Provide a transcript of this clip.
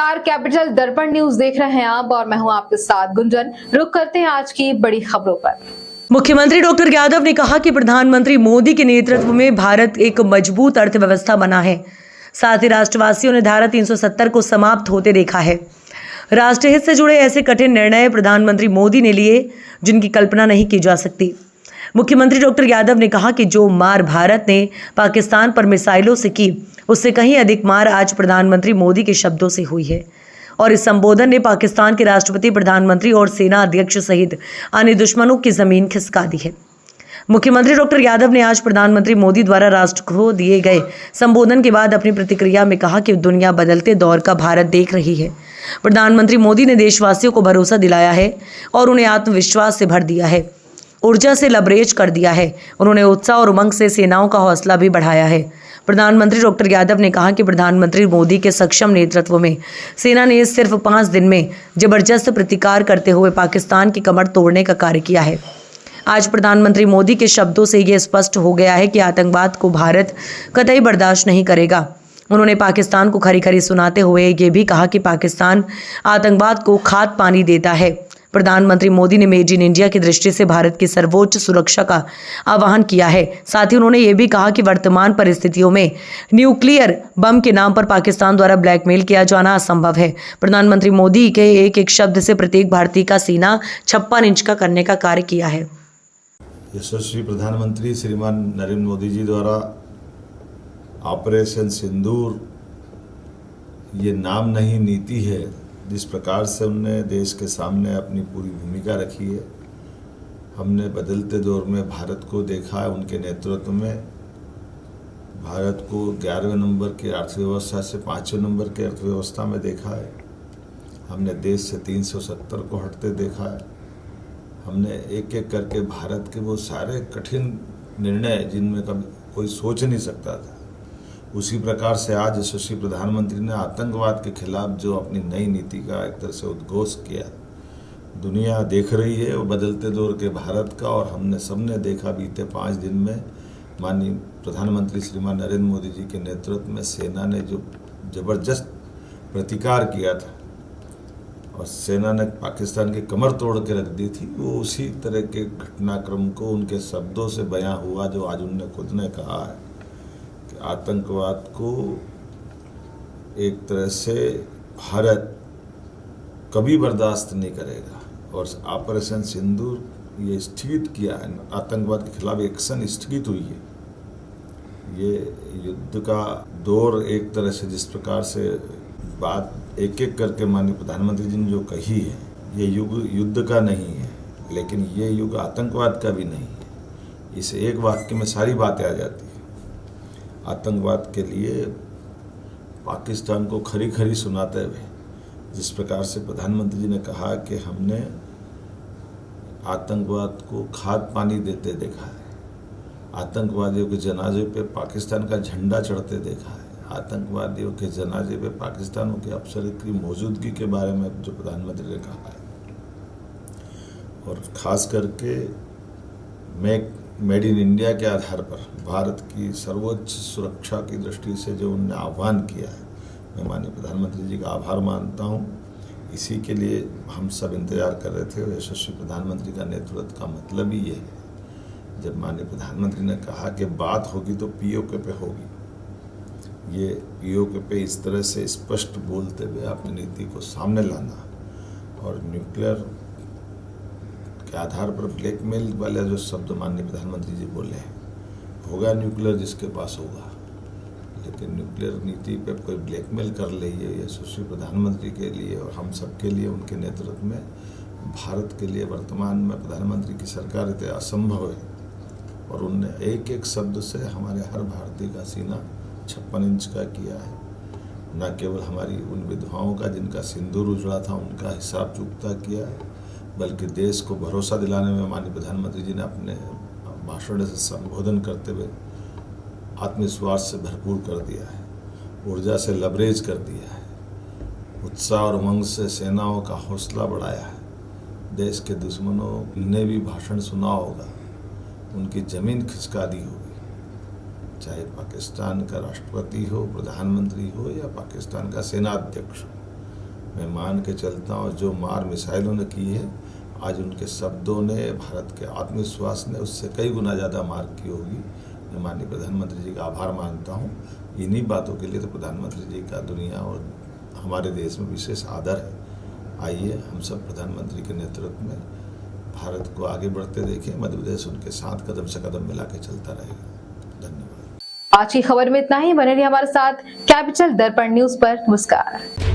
नमस्कार, कैपिटल दर्पण न्यूज देख रहे हैं आप और मैं हूं आपके साथ गुंजन। रुक करते हैं आज की बड़ी खबरों पर। मुख्यमंत्री डॉक्टर यादव ने कहा कि प्रधानमंत्री मोदी के नेतृत्व में भारत एक मजबूत अर्थव्यवस्था बना है। साथ ही राष्ट्रवासियों ने धारा 370 को समाप्त होते देखा है। राष्ट्रीय हित से जुड़े ऐसे कठिन निर्णय प्रधानमंत्री मोदी ने लिए जिनकी कल्पना नहीं की जा सकती। मुख्यमंत्री डॉक्टर यादव ने कहा कि जो मार भारत ने पाकिस्तान पर मिसाइलों से की, उससे कहीं अधिक मार आज प्रधानमंत्री मोदी के शब्दों से हुई है। और इस संबोधन ने पाकिस्तान के राष्ट्रपति, प्रधानमंत्री और सेना अध्यक्ष सहित अन्य दुश्मनों की जमीन खिसका दी है। मुख्यमंत्री डॉक्टर यादव ने आज प्रधानमंत्री मोदी द्वारा राष्ट्र को दिए गए संबोधन के बाद अपनी प्रतिक्रिया में कहा कि दुनिया बदलते दौर का भारत देख रही है। प्रधानमंत्री मोदी ने देशवासियों को भरोसा दिलाया है और उन्हें आत्मविश्वास से भर दिया है, ऊर्जा से लबरेज कर दिया है। उन्होंने उत्साह और उमंग से सेनाओं का हौसला भी बढ़ाया है। प्रधानमंत्री डॉक्टर यादव ने कहा कि प्रधानमंत्री मोदी के सक्षम नेतृत्व में सेना ने सिर्फ 5 दिन में जबरदस्त प्रतिकार करते हुए पाकिस्तान की कमर तोड़ने का कार्य किया है। आज प्रधानमंत्री मोदी के शब्दों से ये स्पष्ट हो गया है कि आतंकवाद को भारत कतई बर्दाश्त नहीं करेगा। उन्होंने पाकिस्तान को खरी खरी सुनाते हुए ये भी कहा कि पाकिस्तान आतंकवाद को खाद पानी देता है। प्रधानमंत्री मोदी ने मेड इन इंडिया की दृष्टि से भारत की सर्वोच्च सुरक्षा का आह्वान किया है। साथ ही उन्होंने ये भी कहा कि वर्तमान परिस्थितियों में न्यूक्लियर बम के नाम पर पाकिस्तान द्वारा ब्लैकमेल किया जाना असंभव है। प्रधानमंत्री मोदी के एक एक शब्द से प्रत्येक भारतीय का सीना 56 इंच का करने का कार्य किया है। यशस्वी प्रधानमंत्री श्रीमान नरेंद्र मोदी जी द्वारा ऑपरेशन सिंदूर ये नाम नहीं नीति है, जिस प्रकार से उन्होंने देश के सामने अपनी पूरी भूमिका रखी है। हमने बदलते दौर में भारत को देखा है। उनके नेतृत्व में भारत को 11वें नंबर की अर्थव्यवस्था से 5वें नंबर की अर्थव्यवस्था में देखा है। हमने देश से 370 को हटते देखा है। हमने एक एक करके भारत के वो सारे कठिन निर्णय जिनमें कभी कोई सोच नहीं सकता था, उसी प्रकार से आज यशस्वी प्रधानमंत्री ने आतंकवाद के खिलाफ जो अपनी नई नीति का एक तरह से उद्घोष किया, दुनिया देख रही है वो बदलते दौर के भारत का। और हमने सबने देखा बीते 5 दिन में माननीय प्रधानमंत्री श्रीमान नरेंद्र मोदी जी के नेतृत्व में सेना ने जो जबरदस्त प्रतिकार किया था और सेना ने पाकिस्तान की कमर तोड़ के रख दी थी, वो उसी तरह के घटनाक्रम को उनके शब्दों से बयां हुआ जो आज उन्होंने खुद ने कहा है कि आतंकवाद को एक तरह से भारत कभी बर्दाश्त नहीं करेगा। और ऑपरेशन सिंदूर ये स्थगित किया है, आतंकवाद के खिलाफ एक्शन स्थगित हुई है। ये युद्ध का दौर एक तरह से जिस प्रकार से बात एक एक करके माननीय प्रधानमंत्री जी ने जो कही है, ये युग युद्ध का नहीं है, लेकिन ये युग आतंकवाद का भी नहीं है। इस एक वाक्य में सारी बातें आ जाती है। आतंकवाद के लिए पाकिस्तान को खरी खरी सुनाते हुए जिस प्रकार से प्रधानमंत्री जी ने कहा कि हमने आतंकवाद को खाद पानी देते देखा है, आतंकवादियों के जनाजे पे पाकिस्तान का झंडा चढ़ते देखा है, आतंकवादियों के जनाजे पे पाकिस्तानों के अफसर की मौजूदगी के बारे में जो प्रधानमंत्री ने कहा है, और ख़ास करके मेड इन इंडिया के आधार पर भारत की सर्वोच्च सुरक्षा की दृष्टि से जो उन्होंने आह्वान किया है, मैं माननीय प्रधानमंत्री जी का आभार मानता हूँ। इसी के लिए हम सब इंतजार कर रहे थे। यशस्वी प्रधानमंत्री का नेतृत्व का मतलब ही ये है। जब माननीय प्रधानमंत्री ने कहा कि बात होगी तो पीओके पे होगी, ये पीओके पे इस तरह से स्पष्ट बोलते हुए अपनी नीति को सामने लाना और न्यूक्लियर के आधार पर ब्लैकमेल वाले जो शब्द माननीय प्रधानमंत्री जी बोले, होगा न्यूक्लियर जिसके पास होगा, लेकिन न्यूक्लियर नीति पे कोई ब्लैकमेल कर ले, ये यशस्वी प्रधानमंत्री के लिए और हम सब के लिए, उनके नेतृत्व में भारत के लिए वर्तमान में प्रधानमंत्री की सरकार इतने असंभव है। और उनने एक एक शब्द से हमारे हर भारतीय का सीना 56 इंच का किया है। न केवल हमारी उन विधवाओं का जिनका सिंदूर उजड़ा था उनका हिसाब चुकता किया है, बल्कि देश को भरोसा दिलाने में माननीय प्रधानमंत्री जी ने अपने भाषण से संबोधन करते हुए आत्मविश्वास से भरपूर कर दिया है, ऊर्जा से लबरेज कर दिया है, उत्साह और उमंग से सेनाओं का हौसला बढ़ाया है। देश के दुश्मनों ने भी भाषण सुना होगा, उनकी जमीन खिसका दी होगी, चाहे पाकिस्तान का राष्ट्रपति हो, प्रधानमंत्री हो या पाकिस्तान का सेना अध्यक्ष हो। मैं मान के चलता हूँ जो मार मिसाइलों ने की है, आज उनके शब्दों ने, भारत के आत्मविश्वास ने उससे कई गुना ज़्यादा मार की होगी। मैं माननीय प्रधानमंत्री जी का आभार मानता हूँ। इन्हीं बातों के लिए तो प्रधानमंत्री जी का दुनिया और हमारे देश में विशेष आदर है। आइए हम सब प्रधानमंत्री के नेतृत्व में भारत को आगे बढ़ते देखें। मध्य प्रदेश उनके साथ कदम से कदम मिला के चलता रहेगा। धन्यवाद। आज की खबर में इतना ही। बने रहिए हमारे साथ कैपिटल दर्पण न्यूज पर। नमस्कार।